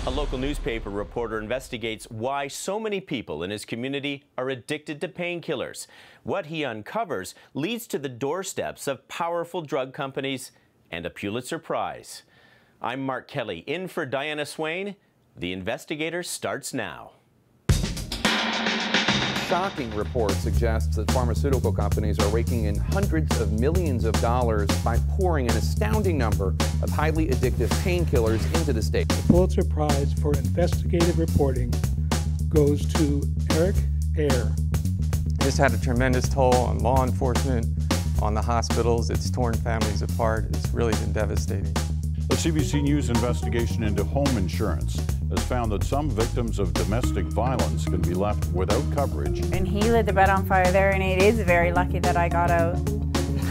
A local newspaper reporter investigates why so many people in his community are addicted to painkillers. What he uncovers leads to the doorsteps of powerful drug companies and a Pulitzer Prize. I'm Mark Kelley, in for Diana Swain. The Investigator starts now. Shocking report suggests that pharmaceutical companies are raking in hundreds of millions of dollars by pouring an astounding number of highly addictive painkillers into the state. The Pulitzer Prize for investigative reporting goes to Eric Eyre. This had a tremendous toll on law enforcement, on the hospitals. It's torn families apart. It's really been devastating. A CBC News investigation into home insurance has found that some victims of domestic violence can be left without coverage. And he lit the bed on fire there, and it is very lucky that I got out.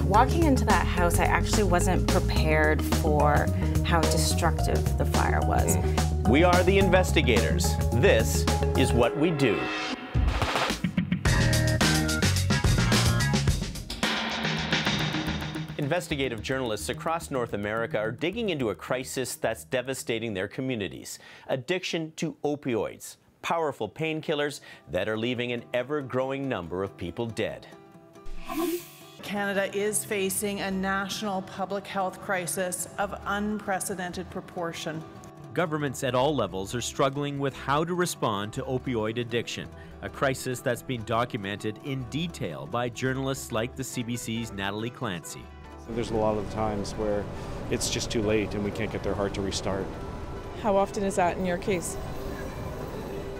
Walking into that house, I actually wasn't prepared for how destructive the fire was. We are the Investigators. This is what we do. Investigative journalists across North America are digging into a crisis that's devastating their communities. Addiction to opioids, powerful painkillers that are leaving an ever-growing number of people dead. Canada is facing a national public health crisis of unprecedented proportion. Governments at all levels are struggling with how to respond to opioid addiction, a crisis that's been documented in detail by journalists like the CBC's Natalie Clancy. There's a lot of times where it's just too late and we can't get their heart to restart. How often is that in your case?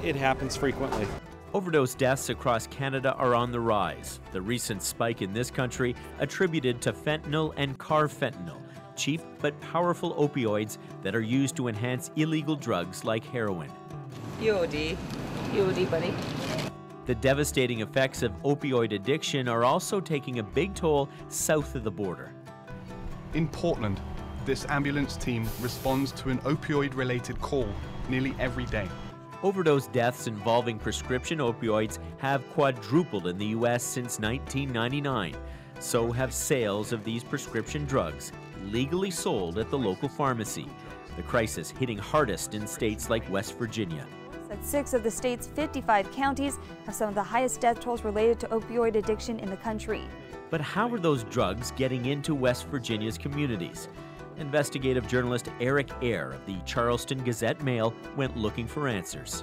It happens frequently. Overdose deaths across Canada are on the rise. The recent spike in this country attributed to fentanyl and carfentanil, cheap but powerful opioids that are used to enhance illegal drugs like heroin. UOD, buddy. The devastating effects of opioid addiction are also taking a big toll south of the border. In Portland, this ambulance team responds to an opioid-related call nearly every day. Overdose deaths involving prescription opioids have quadrupled in the U.S. since 1999. So have sales of these prescription drugs, legally sold at the local pharmacy. The crisis hitting hardest in states like West Virginia. 6 of the state's 55 counties have some of the highest death tolls related to opioid addiction in the country. But how are those drugs getting into West Virginia's communities? Investigative journalist Eric Eyre of the Charleston Gazette-Mail went looking for answers.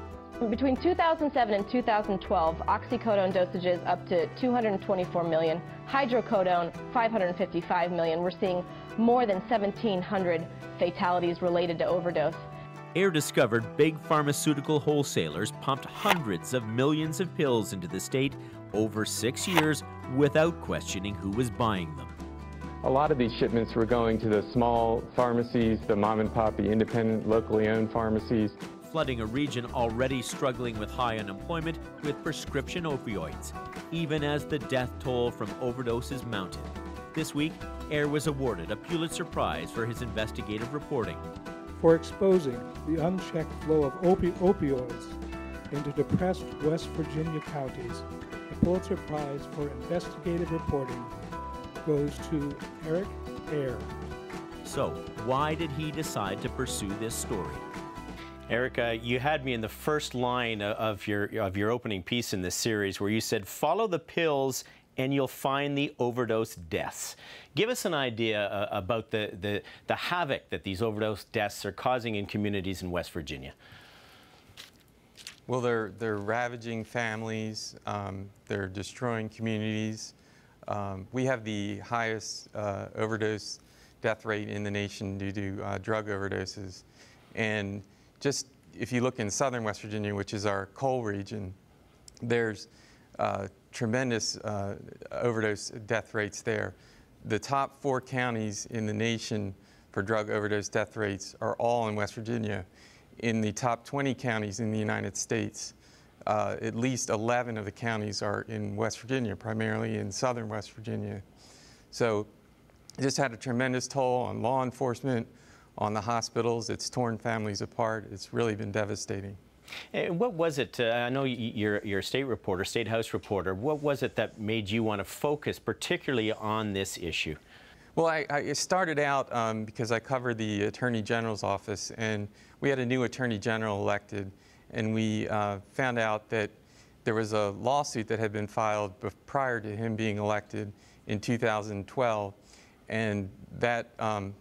Between 2007 and 2012, oxycodone dosages up to 224 million, hydrocodone 555 million. We're seeing more than 1,700 fatalities related to overdose. Eyre discovered big pharmaceutical wholesalers pumped hundreds of millions of pills into the state over 6 years without questioning who was buying them. A lot of these shipments were going to the small pharmacies, the mom and pop, the independent, locally owned pharmacies. Flooding a region already struggling with high unemployment with prescription opioids, even as the death toll from overdoses mounted. This week, Eyre was awarded a Pulitzer Prize for his investigative reporting. For exposing the unchecked flow of opioids into depressed West Virginia counties, the Pulitzer Prize for investigative reporting goes to Eric Eyre. So, why did he decide to pursue this story? Eric, you had me in the first line of your opening piece in this series where you said, follow the pills and you'll find the overdose deaths. Give us an idea about the havoc that these overdose deaths are causing in communities in West Virginia. Well, they're ravaging families, they're destroying communities. We have the highest overdose death rate in the nation due to drug overdoses. And just if you look in southern West Virginia, which is our coal region, there's tremendous overdose death rates there. The top 4 counties in the nation for drug overdose death rates are all in West Virginia. In the top 20 counties in the United States, at least 11 of the counties are in West Virginia, primarily in southern West Virginia. So it just had a tremendous toll on law enforcement, on the hospitals. It's torn families apart. It's really been devastating. And what was it, I know you're a state reporter, State House reporter, what was it that made you want to focus particularly on this issue? Well, I started out because I covered the Attorney General's office, and we had a new Attorney General elected, and we found out that there was a lawsuit that had been filed prior to him being elected in 2012, and that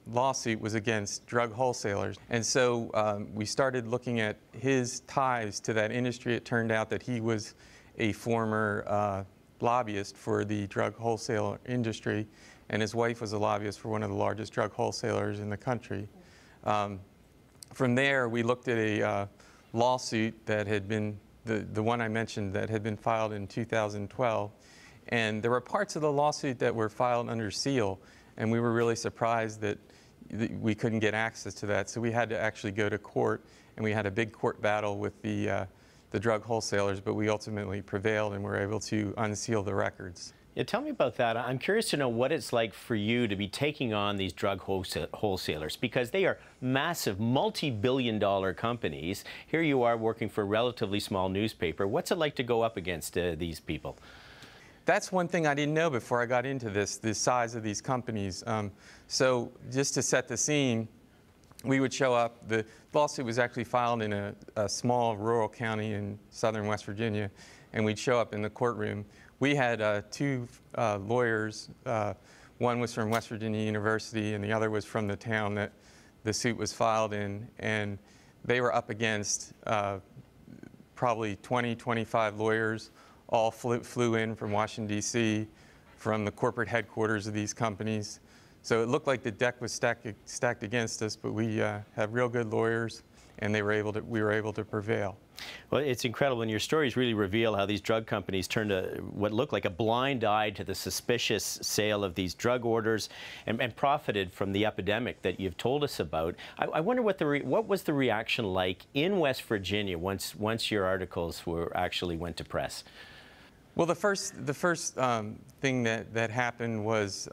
lawsuit was against drug wholesalers. And so we started looking at his ties to that industry. It turned out that he was a former lobbyist for the drug wholesale industry, and his wife was a lobbyist for one of the largest drug wholesalers in the country. From there, we looked at a lawsuit that had been, the one I mentioned, that had been filed in 2012. And there were parts of the lawsuit that were filed under seal, and we were really surprised that we couldn't get access to that. So we had to actually go to court, and we had a big court battle with the drug wholesalers, but we ultimately prevailed and were able to unseal the records. Yeah, tell me about that. I'm curious to know what it's like for you to be taking on these drug wholesalers, because they are massive, multi-billion-dollar companies. Here you are working for a relatively small newspaper. What's it like to go up against these people? That's one thing I didn't know before I got into this, the size of these companies. So just to set the scene, we would show up. The lawsuit was actually filed in a small rural county in southern West Virginia, and we'd show up in the courtroom. We had two lawyers. One was from West Virginia University, and the other was from the town that the suit was filed in. And they were up against probably 20, 25 lawyers, all flew in from Washington, D.C., from the corporate headquarters of these companies. So it looked like the deck was stacked against us, but we have real good lawyers, and we were able to prevail. Well, it's incredible, and your stories really reveal how these drug companies turned what looked like a blind eye to the suspicious sale of these drug orders and profited from the epidemic that you've told us about. I wonder what was the reaction like in West Virginia once your articles actually went to press? Well, the first thing that happened was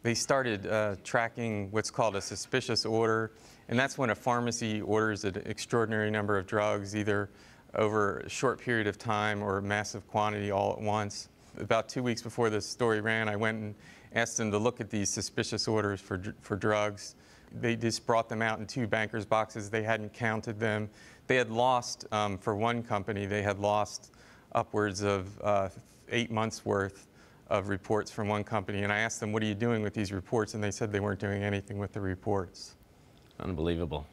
they started tracking what's called a suspicious order. And that's when a pharmacy orders an extraordinary number of drugs, either over a short period of time or a massive quantity all at once. About 2 weeks before this story ran, I went and asked them to look at these suspicious orders for drugs. They just brought them out in 2 bankers' boxes. They hadn't counted them. They had lost, for one company, they had lost upwards of 8 months' worth of reports from one company. And I asked them, what are you doing with these reports? And they said they weren't doing anything with the reports. Unbelievable.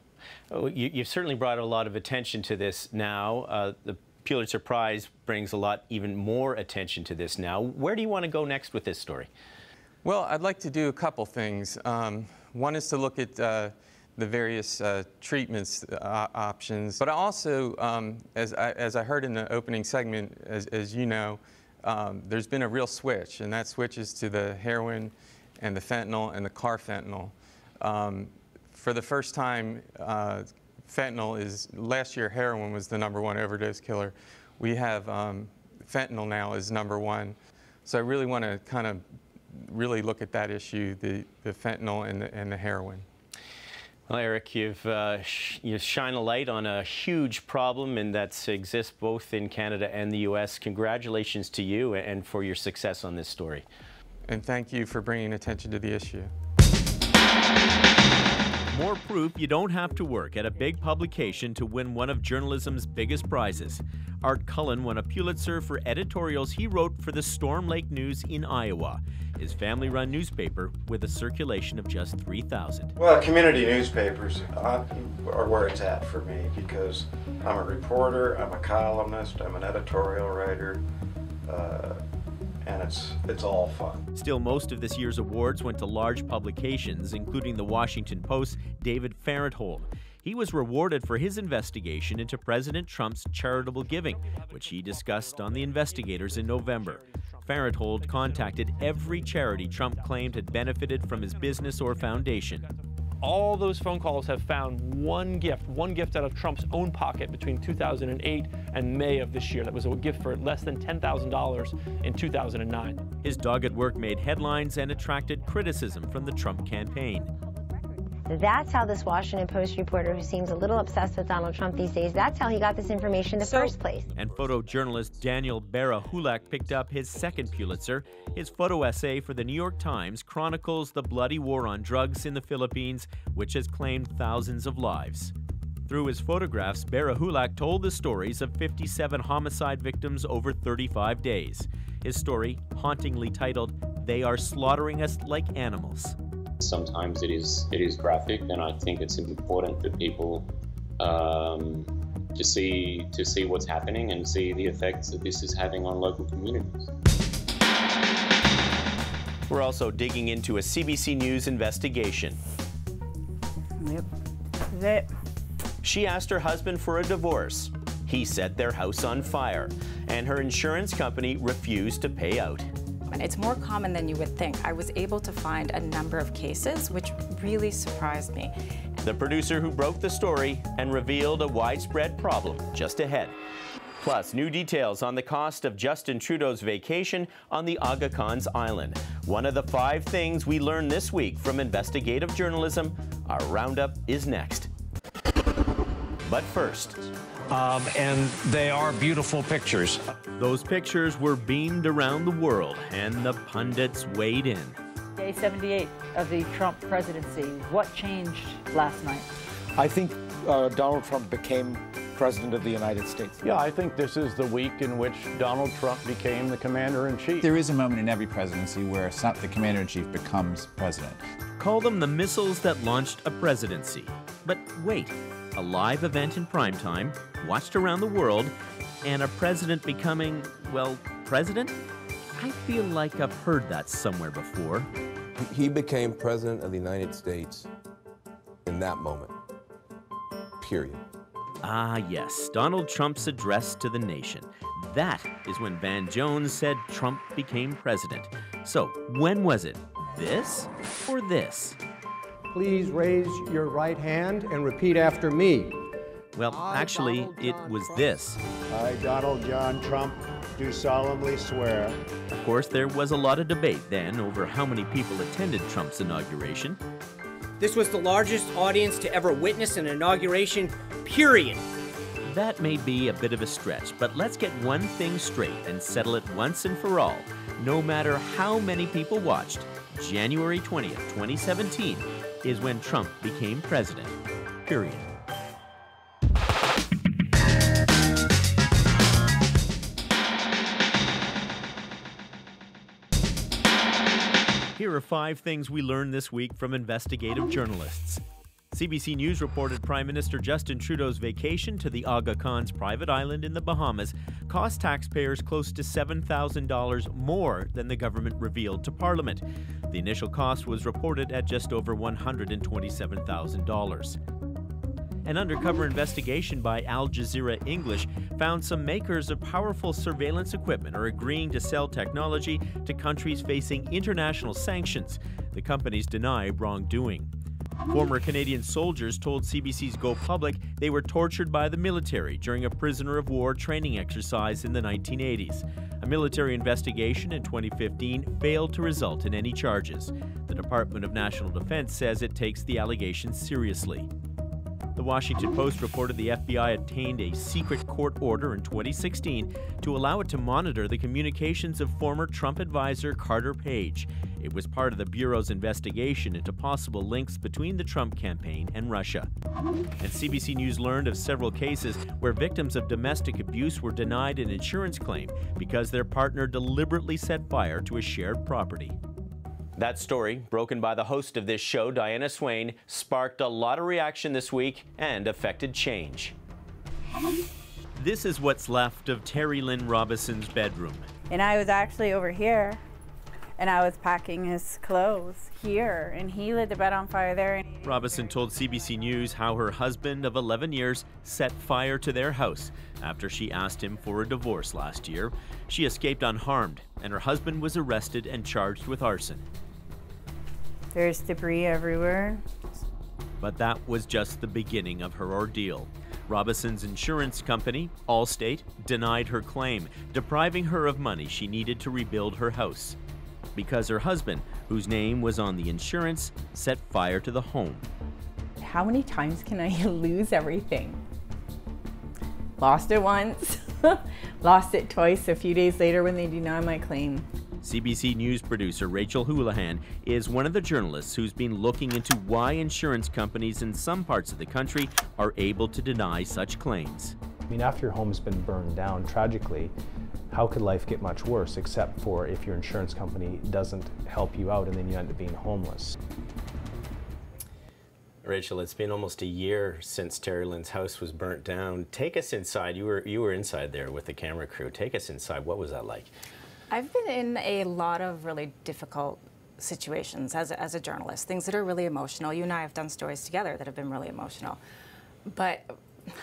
Oh, you've certainly brought a lot of attention to this now. The Pulitzer Prize brings even more attention to this now. Where do you want to go next with this story? Well, I'd like to do a couple things. One is to look at the various treatments options, but also, as I heard in the opening segment, as you know, there's been a real switch, and that switch is to the heroin and the fentanyl and the carfentanil. For the first time, last year heroin was the #1 overdose killer. We have fentanyl now is #1. So I really want to kind of really look at that issue, the fentanyl and the heroin. Well, Eric, you shine a light on a huge problem, and that exists both in Canada and the U.S. Congratulations to you and for your success on this story. And thank you for bringing attention to the issue. More proof you don't have to work at a big publication to win one of journalism's biggest prizes. Art Cullen won a Pulitzer for editorials he wrote for the Storm Lake News in Iowa, his family-run newspaper with a circulation of just 3,000. Well, community newspapers are where it's at for me, because I'm a reporter, I'm a columnist, I'm an editorial writer, and it's all fun. Still, most of this year's awards went to large publications, including the Washington Post's David Farenthold. He was rewarded for his investigation into President Trump's charitable giving, which he discussed on The Investigators in November. Farenthold contacted every charity Trump claimed had benefited from his business or foundation. All those phone calls have found one gift out of Trump's own pocket between 2008 and May of this year. That was a gift for less than $10,000 in 2009. His dogged work made headlines and attracted criticism from the Trump campaign. That's how this Washington Post reporter, who seems a little obsessed with Donald Trump these days, that's how he got this information in the first place. And photojournalist Daniel Barahulak picked up his second Pulitzer. His photo essay for the New York Times chronicles the bloody war on drugs in the Philippines, which has claimed thousands of lives. Through his photographs, Barahulak told the stories of 57 homicide victims over 35 days. His story, hauntingly titled, "They Are Slaughtering Us Like Animals." Sometimes it is graphic, and I think it's important for people to see what's happening and see the effects that this is having on local communities. We're also digging into a CBC News investigation. Yep, that's it. She asked her husband for a divorce. He set their house on fire, and her insurance company refused to pay out. It's more common than you would think. I was able to find a number of cases, which really surprised me. The producer who broke the story and revealed a widespread problem just ahead. Plus, new details on the cost of Justin Trudeau's vacation on the Aga Khan's Island. One of the 5 things we learned this week from investigative journalism. Our roundup is next. But first. And they are beautiful pictures. Those pictures were beamed around the world, and the pundits weighed in. Day 78 of the Trump presidency. What changed last night? I think Donald Trump became President of the United States. Yeah, I think this is the week in which Donald Trump became the commander-in-chief. There is a moment in every presidency where the commander-in-chief becomes president. Call them the missiles that launched a presidency. But wait, a live event in primetime, watched around the world, and a president becoming, well, president? I feel like I've heard that somewhere before. He became President of the United States in that moment. Period. Ah, yes, Donald Trump's address to the nation. That is when Van Jones said Trump became president. So, when was it? This or this? Please raise your right hand and repeat after me. Well, actually, it was this. I, Donald John Trump, do solemnly swear. Of course, there was a lot of debate then over how many people attended Trump's inauguration. This was the largest audience to ever witness an inauguration, period. That may be a bit of a stretch, but let's get one thing straight and settle it once and for all. No matter how many people watched, January 20th, 2017 is when Trump became president, period. Here are 5 things we learned this week from investigative journalists. CBC News reported Prime Minister Justin Trudeau's vacation to the Aga Khan's private island in the Bahamas cost taxpayers close to $7,000 more than the government revealed to Parliament. The initial cost was reported at just over $127,000. An undercover investigation by Al Jazeera English found some makers of powerful surveillance equipment are agreeing to sell technology to countries facing international sanctions. The companies deny wrongdoing. Former Canadian soldiers told CBC's Go Public they were tortured by the military during a prisoner of war training exercise in the 1980s. A military investigation in 2015 failed to result in any charges. The Department of National Defense says it takes the allegations seriously. The Washington Post reported the FBI obtained a secret court order in 2016 to allow it to monitor the communications of former Trump advisor Carter Page. It was part of the Bureau's investigation into possible links between the Trump campaign and Russia. And CBC News learned of several cases where victims of domestic abuse were denied an insurance claim because their partner deliberately set fire to a shared property. That story, broken by the host of this show, Diana Swain, sparked a lot of reaction this week and affected change. This is what's left of Terry Lynn Robison's bedroom. And I was actually over here, and I was packing his clothes here, and he lit the bed on fire there. Robison told CBC News how her husband of 11 years set fire to their house after she asked him for a divorce last year. She escaped unharmed, and her husband was arrested and charged with arson. There's debris everywhere. But that was just the beginning of her ordeal. Robison's insurance company, Allstate, denied her claim, depriving her of money she needed to rebuild her house. Because her husband, whose name was on the insurance, set fire to the home. how many times can I lose everything? Lost it once, lost it twice a few days later when they deny my claim. CBC News producer Rachel Houlihan is one of the journalists who's been looking into why insurance companies in some parts of the country are able to deny such claims. I mean, after your home's been burned down tragically, how could life get much worse except for if your insurance company doesn't help you out and then you end up being homeless? Rachel, it's been almost a year since Terry Lynn's house was burnt down. Take us inside. You were inside there with the camera crew. Take us inside. What was that like? I've been in a lot of really difficult situations as a journalist, things that are really emotional. You and I have done stories together that have been really emotional. But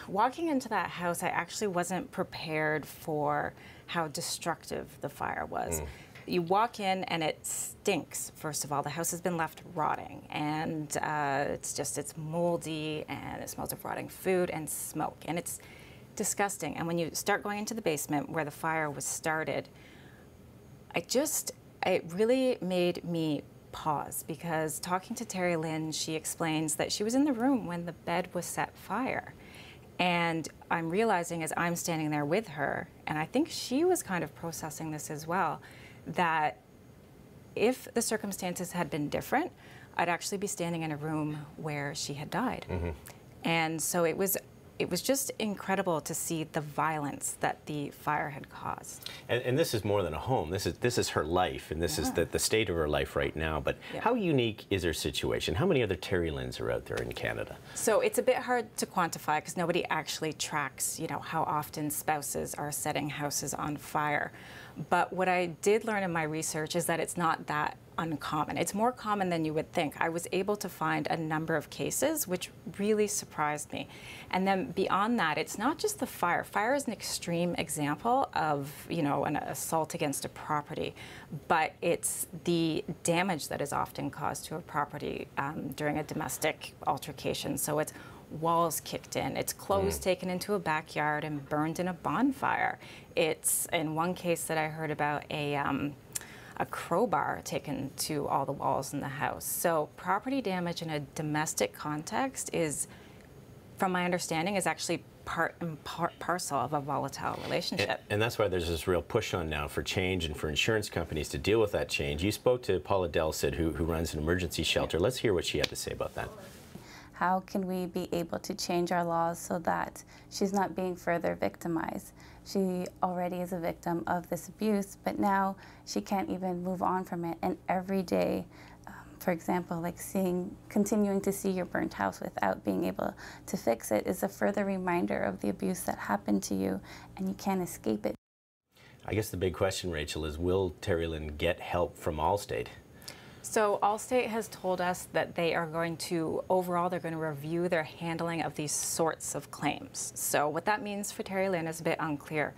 walking into that house, I actually wasn't prepared for how destructive the fire was. You walk in and it stinks, first of all. The house has been left rotting, and it's moldy, and it smells of rotting food and smoke, and it's disgusting. And when you start going into the basement where the fire was started, it really made me pause, because talking to Terry Lynn, she explains that she was in the room when the bed was set fire. And I'm realizing as I'm standing there with her, and I think she was kind of processing this as well, that if the circumstances had been different, I'd actually be standing in a room where she had died. And so it was just incredible to see the violence that the fire had caused. And this is more than a home. This is her life, and this is the state of her life right now. But how unique is her situation? How many other Terry Lynns are out there in Canada? So it's a bit hard to quantify because nobody actually tracks, how often spouses are setting houses on fire. But what I did learn in my research is that it's not that uncommon. It's more common than you would think. I was able to find a number of cases which really surprised me. And then beyond that, it's not just the fire. Fire is an extreme example of, an assault against a property, but it's the damage that is often caused to a property during a domestic altercation. So it's walls kicked in, it's clothes taken into a backyard and burned in a bonfire. It's, in one case that I heard about, a crowbar taken to all the walls in the house. So property damage in a domestic context is, from my understanding, is actually part and parcel of a volatile relationship. And that's why there's this real push on now for change and for insurance companies to deal with that change. You spoke to Paula Delsid, who runs an emergency shelter. Let's hear what she had to say about that. How can we be able to change our laws so that she's not being further victimized? She already is a victim of this abuse, but now she can't even move on from it. And every day, for example, like continuing to see your burnt house without being able to fix it is a further reminder of the abuse that happened to you, and you can't escape it. I guess the big question, Rachel, is will Terry Lynn get help from Allstate? So Allstate has told us that they are going to, overall, they're going to review their handling of these sorts of claims. So what that means for Terry Lynn is a bit unclear.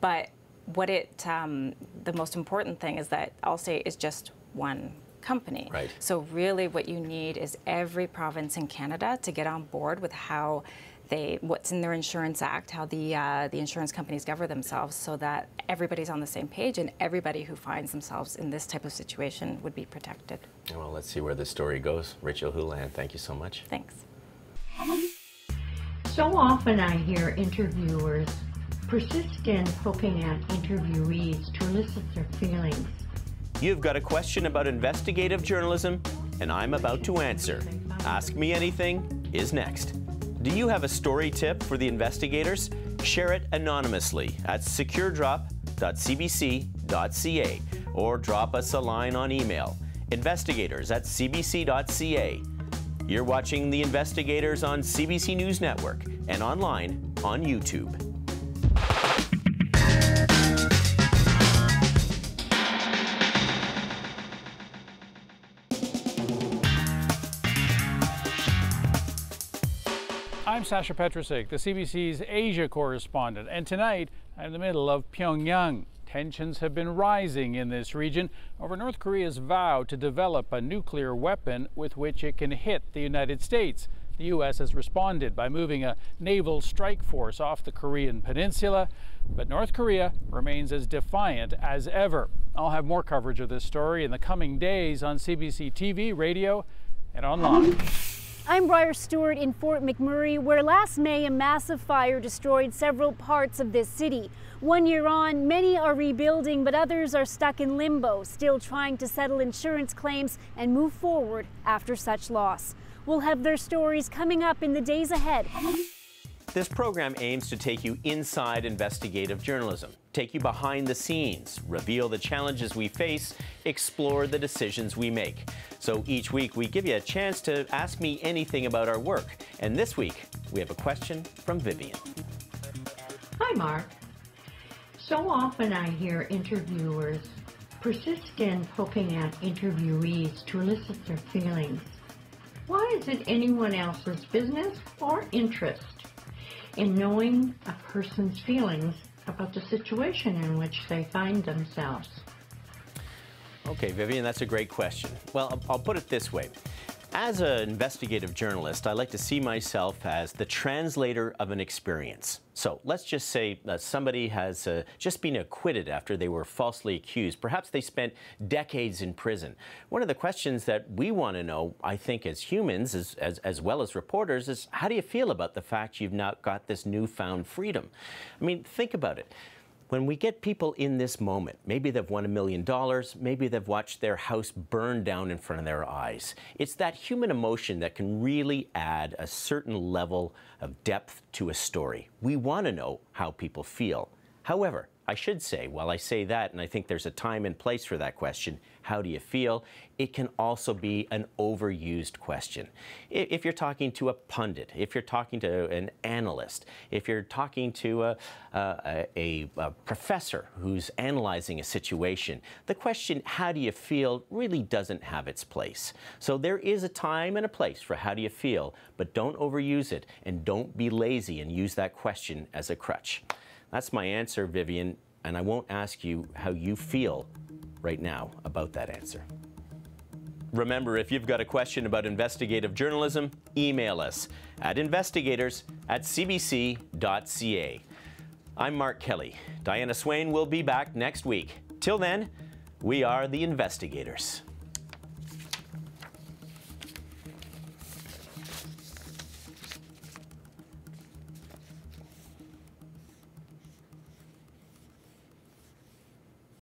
But what the most important thing is that Allstate is just one company. Right. So really what you need is every province in Canada to get on board with how what's in their Insurance Act, how the insurance companies govern themselves, so that everybody's on the same page and everybody who finds themselves in this type of situation would be protected. Well, let's see where this story goes. Rachel Houlihan, thank you so much. Thanks. So often I hear interviewers persist in poking at interviewees to elicit their feelings. You've got a question about investigative journalism, and I'm about to answer. Ask Me Anything is next. Do you have a story tip for the investigators? Share it anonymously at securedrop.cbc.ca or drop us a line on email, investigators@cbc.ca. You're watching The Investigators on CBC News Network and online on YouTube. I'm Sasha Petrusik, the CBC's Asia correspondent, and tonight I'm in the middle of Pyongyang. Tensions have been rising in this region over North Korea's vow to develop a nuclear weapon with which it can hit the United States. The U.S. has responded by moving a naval strike force off the Korean peninsula, but North Korea remains as defiant as ever. I'll have more coverage of this story in the coming days on CBC TV, radio, and online. I'm Briar Stewart in Fort McMurray, where last May a massive fire destroyed several parts of this city. 1 year on, many are rebuilding, but others are stuck in limbo, still trying to settle insurance claims and move forward after such loss. We'll have their stories coming up in the days ahead. This program aims to take you inside investigative journalism, take you behind the scenes, reveal the challenges we face, explore the decisions we make. So each week we give you a chance to ask me anything about our work. And this week we have a question from Vivian. Hi, Mark. So often I hear interviewers persist in poking at interviewees to elicit their feelings. Why is it anyone else's business or interest in knowing a person's feelings about the situation in which they find themselves? Okay, Vivian, that's a great question. Well, I'll put it this way. As an investigative journalist, I like to see myself as the translator of an experience. So let's just say that somebody has just been acquitted after they were falsely accused. Perhaps they spent decades in prison. One of the questions that we want to know, I think, as humans, as well as reporters, is how do you feel about the fact you've now got this newfound freedom? I mean, think about it. When we get people in this moment, maybe they've won $1 million, maybe they've watched their house burn down in front of their eyes. It's that human emotion that can really add a certain level of depth to a story. We want to know how people feel. However, I should say, while I say that, and I think there's a time and place for that question, how do you feel? It can also be an overused question. If you're talking to a pundit, if you're talking to an analyst, if you're talking to a professor who's analyzing a situation, the question, how do you feel, really doesn't have its place. So there is a time and a place for how do you feel, but don't overuse it and don't be lazy and use that question as a crutch. That's my answer, Vivian, and I won't ask you how you feel right now about that answer. Remember, if you've got a question about investigative journalism, email us at investigators@cbc.ca. I'm Mark Kelley. Diana Swain will be back next week. Till then, we are the Investigators.